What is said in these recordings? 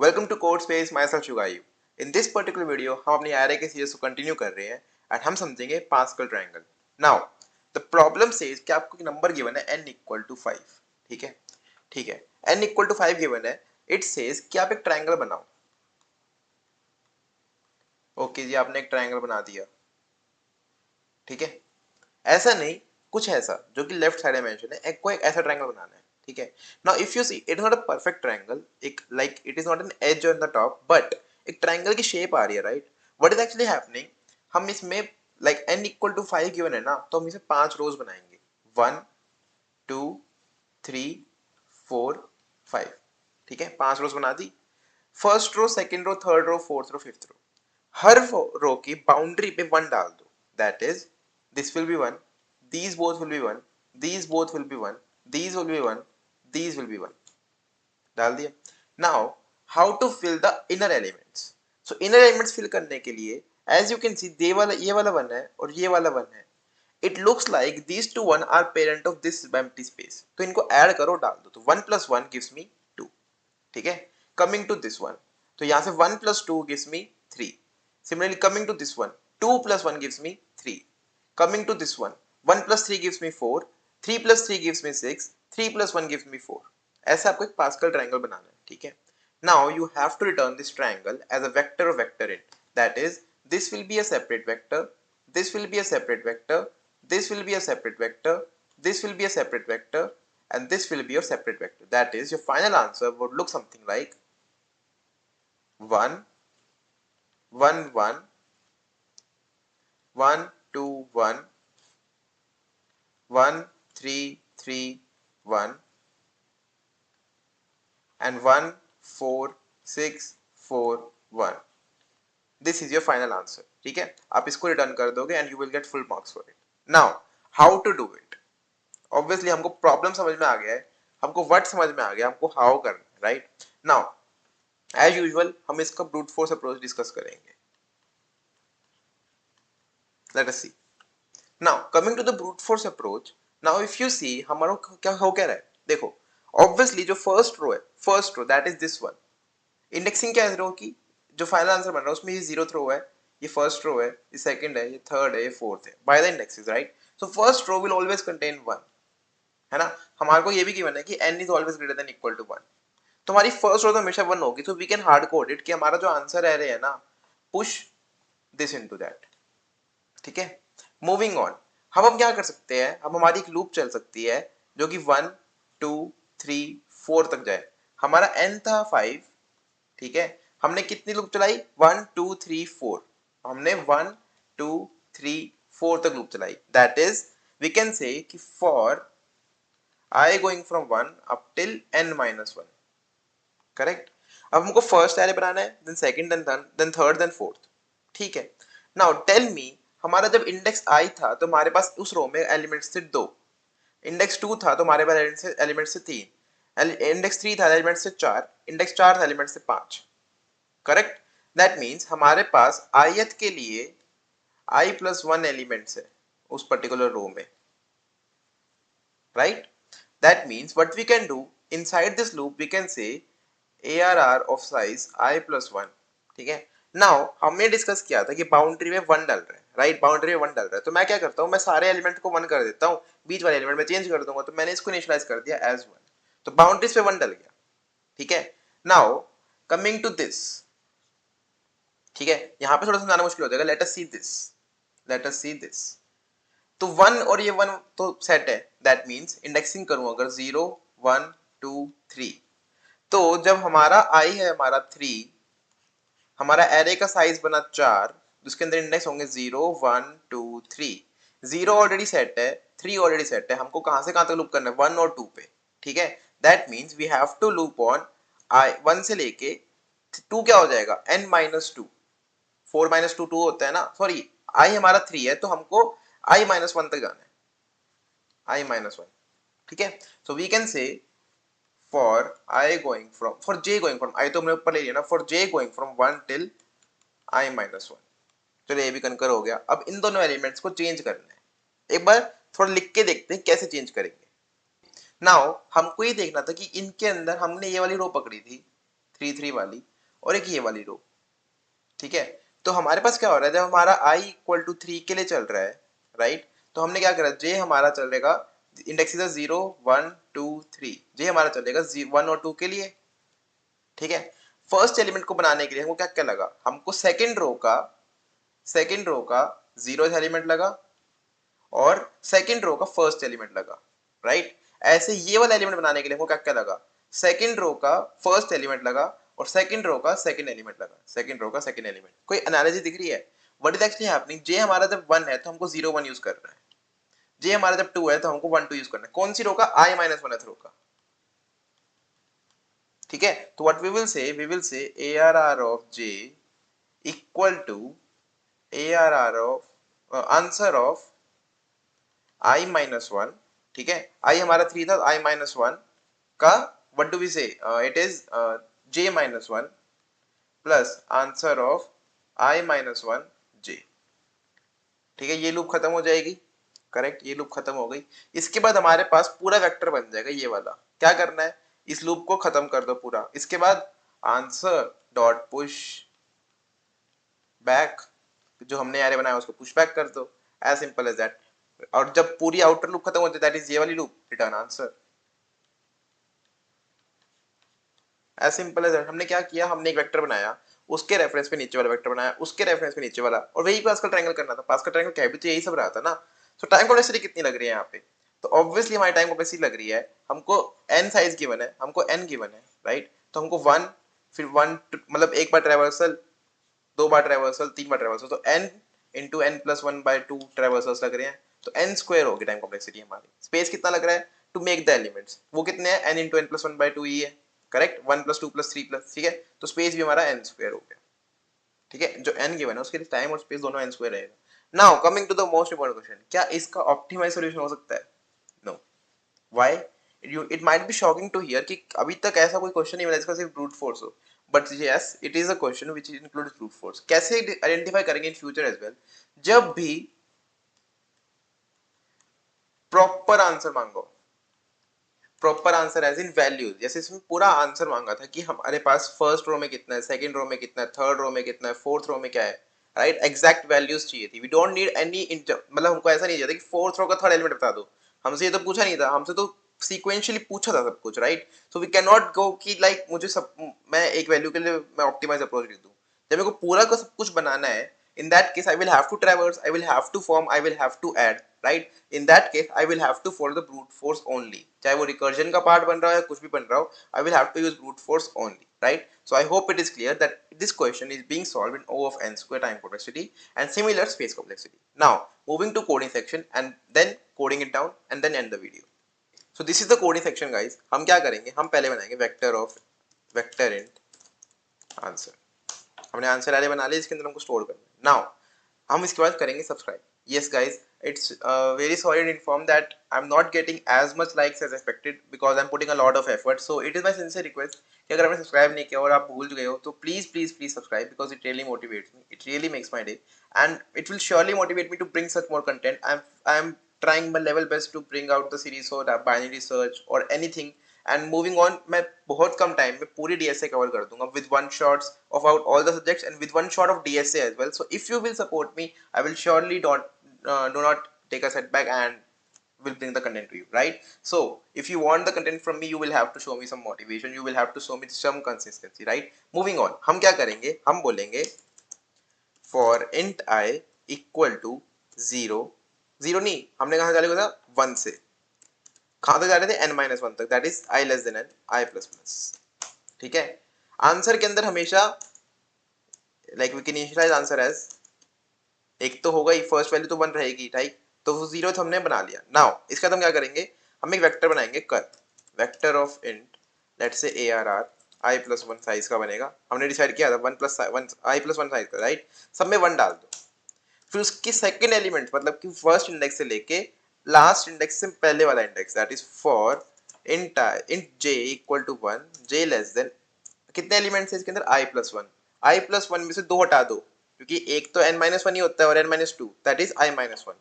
Welcome to code space myself शुगायू। In this particular video हम अपनी array के सीरीज को कंटिन्यू कर रहे हैं एंड हम समझेंगे pascal triangle. Now the problem says कि आपको एक नंबर गिवन है n इक्वल टू 5। ठीक है, ठीक है, n इक्वल टू 5 गिवन है। इट सेज कि आप एक ट्रायंगल बनाओ। ओके जी, आपने एक ट्रायंगल बना दिया। ठीक है, ऐसा नहीं, कुछ ऐसा जो कि लेफ्ट साइड में मेंशन है, एक को एक ऐसा ट्रायंगल बनाना है। ठीक है, now if you see it is not a perfect triangle, एक like it is not an edge on the top, but एक ट्रायंगल की शेप आ रही है, right? What is actually happening, हम इसमें like n equal to 5 given है ना, तो हम इसे 5 रोज बनाएंगे। 1 2 3 4 5। ठीक है, 5 रोज बना दी। First row, second row, third row, fourth row, fifth row, हर रो की बाउंड्री पे 1 डाल दो। That is this will be 1, these both will be 1, these both will be 1, these will be 1, these will be 1। डाल दिया। Now how to fill the inner elements. So inner elements fill करने के लिए as you can see ये वाला 1 है और ये वाला 1 है। It looks like these two 1 are parent of this empty space, तो इनको ऐड करो, डाल दो, तो 1 प्लस 1 गिव्स मी 2। ठीक है, कमिंग टू दिस वन, तो यहां से 1 plus 2 gives me 3। Similarly coming to this one, 2 plus 1 gives me 3। Coming to this one, 1 plus 3 gives me 4, 3 plus 3 gives me 6, 3 plus 1 gives me 4। ऐसा आपको एक पास्कल ट्रायंगल बनाना है। ठीक है, now you have to return this triangle as a vector of vector in, that is this will be a separate vector, this will be a separate vector, this will be a separate vector, this will be a separate vector, and this will be your separate vector. That is, your final answer would look something like 1 1 1 1 2 1 1 3 3 1 and 1 4 6 4 1। This is your final answer. ठीक है, आप इसको रिटर्न कर दोगे and you will get full marks for it. Now how to do it, obviously हमको problem समझ में आ गया है, हमको व्हाट समझ में आ गया, हमको हाउ करना है, राइट? नाउ एज यूजुअल हम इसका ब्रूट फोर्स अप्रोच डिस्कस करेंगे। Let us see. Now coming to the brute force approach, now if you see हमारा क्या हो क्या रहा है, देखो ऑब्वियसली जो फर्स्ट रो है, first row that is this one, indexing क्या है रो की, जो फाइनल आंसर बन रहा है उसमें ये जीरोथ रो है, ये फर्स्ट रो है, ये सेकंड है, ये थर्ड है, ये फोर्थ है, by the indexes, right? So first row will always contain 1, है ना? हमारे को ये भी गिवन है कि n is always greater than equal to 1, तो हमारी फर्स्ट रो तो हमेशा 1 होगी, तो we can hard code it कि हमारा जो आंसर है रहे है ना, पुश दिस इनटू दैट। ठीक है, मूविंग ऑन, हम अब क्या कर सकते हैं, अब हमारी एक लूप चल सकती है जो कि 1 2 3 4 तक जाए। हमारा n था 5। ठीक है, हमने कितनी लूप चलाई, 1 2 3 4, हमने 1 2 3 4 तक लूप चलाई। That is we can say कि for I going from 1 up till n minus 1, correct? अब हमको फर्स्ट एरे बनाना है, then second, then third, then fourth. ठीक है, नाउ टेल मी, हमारा जब इंडेक्स i था तो हमारे पास उस रो में एलिमेंट्स थे 2, इंडेक्स 2 था तो हमारे पास एलिमेंट्स थे 3, इंडेक्स 3 था एलिमेंट्स थे 4, इंडेक्स 4 था एलिमेंट्स थे 5। करेक्ट? दैट मीन्स हमारे पास ith के लिए i प्लस 1 एलिमेंट्स है उस पर्टिकुलर रो में, right? That means what we can do inside this loop, we can say ARR of size I plus 1। ठीक है, नाउ हमने डिस्कस किया था कि बाउंड्री में 1 डाल रहा है, राइट? बाउंड्री में 1 डाल रहा है, तो मैं क्या करता हूं, मैं सारे एलिमेंट को 1 कर देता हूं, बीच वाले एलिमेंट में चेंज कर दूंगा, तो मैंने इसको इनिशियलाइज कर दिया एज 1, तो बाउंड्रीज पे 1 डल गया। ठीक है, नाउ कमिंग टू दिस, ठीक है, यहां पे थोड़ा समझाना मुश्किल हो जाएगा। Late us see this, late us see this. तो 1 और ये 1 तो सेट है, दैट मीन्स इंडेक्सिंग करूं अगर 0 1 2 3, तो जब हमारा आई है हमारा 3, हमारा एरे का साइज बना 4, जिसके अंदर इंडेक्स होंगे 0 1 2 3। 0 ऑलरेडी सेट है, 3 ऑलरेडी सेट है, हमको कहां से कहां तक लूप करना है, 1 और 2 पे। ठीक है, that means we have to loop on i 1 से लेके 2, क्या हो जाएगा n माइनस 2, 4 माइनस 2 2 होता है ना, सॉरी आई हमारा 3 है तो हमको i माइनस 1 तक जाना है, i माइनस 1। ठीक है, so we can say for i going from, for j going from, i तो हमने ऊपर ले लिया ना, for j going from 1 till i minus 1। चलो ये भी कनकर हो गया। अब इन दोनों एलिमेंट्स को चेंज करना है, एक बार थोड़ा लिख के देखते हैं कैसे चेंज करेंगे। नाउ हमको ये देखना था कि इनके अंदर हमने ये वाली रो पकड़ी थी 3 3 वाली, और एक ये वाली रो, ठीक है। तो हमारे पास क्या हो रहा है, जब हमारा i इक्वल टू 3 के लिए चल रहा है, राइट, तो हमने क्या करा, जे हमारा चलेगा, इंडेक्सेस है 0 1 2 3, जे हमारा चलेगा 1 और 2 के लिए, ठीक है। फर्स्ट एलिमेंट को बनाने के लिए हमको क्या क्या लगा, हमको सेकंड रो का जीरो एलिमेंट लगा और सेकंड रो का फर्स्ट एलिमेंट लगा, राइट। ऐसे ये वाला एलिमेंट बनाने के लिए हमको क्या क्या लगा, सेकंड रो का फर्स्ट एलिमेंट लगा और सेकंड रो का सेकंड एलिमेंट लगा, सेकंड रो का सेकंड एलिमेंट। कोई एनालॉजी दिख रही है, व्हाट इज एक्चुअली हैपनिंग, जे हमारा जब 1 है तो हमको 0 1 यूज कर रहा है, जे हमारा जब 2 है तो हमको 1 2 यूज करना है, कौन सी रो का, i माइनस 1 रो का, ठीक है। तो what we will say ARR of j equal to ARR of answer of i minus 1, ठीक है। i हमारा 3 था, i माइनस 1 का व्हाट डू वी से, it is j minus 1 plus answer of i minus 1 j, ठीक है। ये loop खत्म हो जाएगी, करेक्ट, ये लूप खत्म हो गई। इसके बाद हमारे पास पूरा वेक्टर बन जाएगा ये वाला। क्या करना है, इस लूप को खत्म कर दो पूरा, इसके बाद आंसर डॉट पुश बैक, जो हमने एरे बनाया उसको पुश बैक कर दो, एज सिंपल एज दैट। और जब पूरी आउटर लूप खत्म हो जाए, दैट इज ये वाली loop, return answer, as simple as that. हमने क्या किया, हमने एक वेक्टर बनाया, उसके रेफरेंस पे नीचे वाला वेक्टर बनाया, उसके रेफरेंस पे नीचे वाला, और वही पास का ट्रायंगल करना था। पास का ट्रायंगल क्या भी तो यही सब रहा था ना। तो टाइम कॉम्प्लेक्सिटी कितनी लग रही है यहाँ पे, तो ऑब्वियसली हमारी टाइम कॉम्प्लेक्सिटी लग रही है, हमको n साइज गिवन है, हमको n गिवन है, राइट। तो हमको 1 फिर 1 मतलब एक बार ट्रैवर्सल, 2 बार ट्रैवर्सल, 3 बार ट्रैवर्सल, तो n into n plus 1/2 traversals लग रहे हैं, तो n स्क्वायर होगी टाइम कॉम्प्लेक्सिटी हमारी। स्पेस कितना लग रहा है टू मेक द एलिमेंट्स, वो कितने हैं, n इंटू n प्लस 1/2 ही है, करेक्ट, 1 प्लस 2 प्लस 3 प्लस, ठीक है। तो स्पेस भी हमारा n स्क्वायर हो गया, ठीक है। जो n गिवन है उसके लिए टाइम और स्पेस दोनों n स्क्वायर रहेगा। Now coming to the most important question, क्या इसका ऑप्टिमाइज सॉल्यूशन हो सकता है, no, why, it might be shocking to hear कि अभी तक ऐसा कोई क्वेश्चन नहीं मिला जिसका सिर्फ ब्रूट फोर्स हो, but yes it is a question which includes brute force. कैसे आइडेंटिफाई करेंगे इन फ्यूचर एज वेल, जब भी प्रॉपर आंसर मांगो, proper answer as in values, जैसे इसमें पूरा आंसर मांगा था कि हमारे पास फर्स्ट रो में कितना है, सेकंड रो में कितना है, थर्ड रो में कितना है, फोर्थ रो में क्या है, राइट, एग्जैक्ट वैल्यूज चाहिए थी। वी डोंट नीड एनी, मतलब हमको ऐसा नहीं चाहिए था कि फोर्थ रो का थर्ड एलिमेंट बता दो, हमसे ये तो पूछा नहीं था, हमसे तो सीक्वेंशियली पूछा था सब कुछ, right. So we can not go कि लाइक मुझे सब, मैं एक वैल्यू के लिए मैं ऑप्टिमाइज अप्रोच दे दूं, जब मेरे को पूरा का सब कुछ बनाना है, in that case I will have to traverse, I will have to form, I will have to add, right, in that case I will have to follow the brute force only, चाहे वो recursion का part बन रहा है कुछ भी बन रहा हो, I will have to use brute force only, right। So I hope it is clear that this question is being solved in O of n square time complexity and similar space complexity. Now moving to coding section and then coding it down and then end the video. So this is the coding section guys। हम क्या करेंगे, हम पहले बनाएंगे vector of vector int answer, हमने answer array बना लिया, इसके अंदर हमको स्टोर करना है। नाउ हम इसके बाद करेंगे subscribe. Yes guys, it's very sorry to inform that I am not getting as much likes as expected because I am putting a lot of effort. So it is my sincere request कि अगर आपने subscribe नहीं किया और आप भूल गए हो तो please please please subscribe, because it really motivates me, it really makes my day and it will surely motivate me to bring such more content. I am trying my level best to bring out the series or binary search or anything and moving on। मैं बहुत कम time में पूरी DSA cover कर दूंगा with one shots of out all the subjects and with one shot of DSA as well। So if you will support me I will surely do not take a setback and will bring the content to you, right। So if you want the content from me you will have to show me some motivation, you will have to show me some consistency, right। moving on, हम क्या करेंगे, हम बोलेंगे for int I equal to 0, 0 नहीं, हमने कहाँ चले गए था 1 से कहाँ तक जा रहे थे n-1 तक, that is i less than n, i plus plus, ठीक है। आंसर के अंदर हमेशा like we can initialise answer as, एक तो होगा ही, फर्स्ट वैल्यू तो 1 रहेगी, राइट। तो वो 0 हमने बना लिया। नाउ इसका हम क्या करेंगे, हम एक वेक्टर बनाएंगे कर, vector of int let's say ARR i plus 1 size का बनेगा, हमने डिसाइड किया था 1 प्लस 1 i प्लस 1 साइज का, राइट। सब में 1 डाल दो, फिर उसकी सेकंड एलिमेंट मतलब कि फर्स्ट इंडेक्स से लेके लास्ट इंडेक्स से पहले वाला index, that is for int j equal to 1, j less than, कितने एलिमेंट्स है इसके अंदर i प्लस 1, i प्लस 1 में से 2 हटा दो क्योंकि एक तो n माइनस 1 ही होता है और n minus 2, that is i minus 1,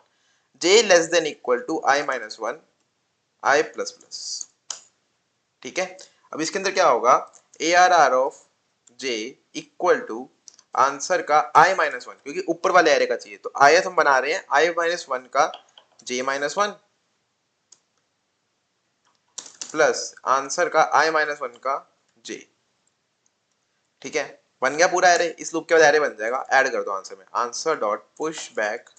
j less than equal to i minus 1, i plus plus, ठीक है। अब इसके अंदर क्या होगा, ARR of j equal to answer का i माइनस वन, क्योंकि ऊपर वाले एरे का चाहिए तो ith हम बना रहे हैं i माइनस वन का j minus one plus answer का i माइनस वन का j। ठीक है, बन गया पूरा एरे। इस लूप के बाद एरे बन जाएगा, ऐड कर दो आंसर में, answer dot push back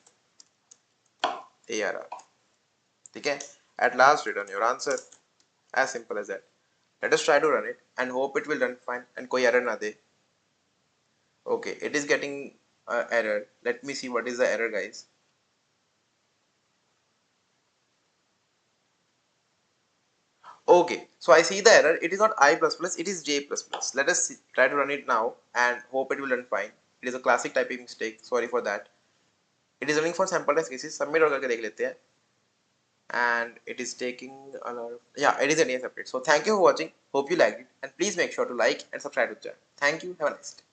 arr। ठीक है, at last return your answer, as simple as that। let us try to run it and hope it will run fine and कोई error ना दे। okay, it is getting error, let me see what is the error guys। okay, so I see the error, it is not I plus plus, it is J plus plus। let us try to run it now and hope it will run fine। it is a classic typing mistake, sorry for that। it is running for sample test cases, submit और करके देख लेते हैं। and it is taking a lot of, yeah, it is a nice update। so thank you for watching, hope you liked it and please make sure to like and subscribe to the channel। thank you, have a nice day।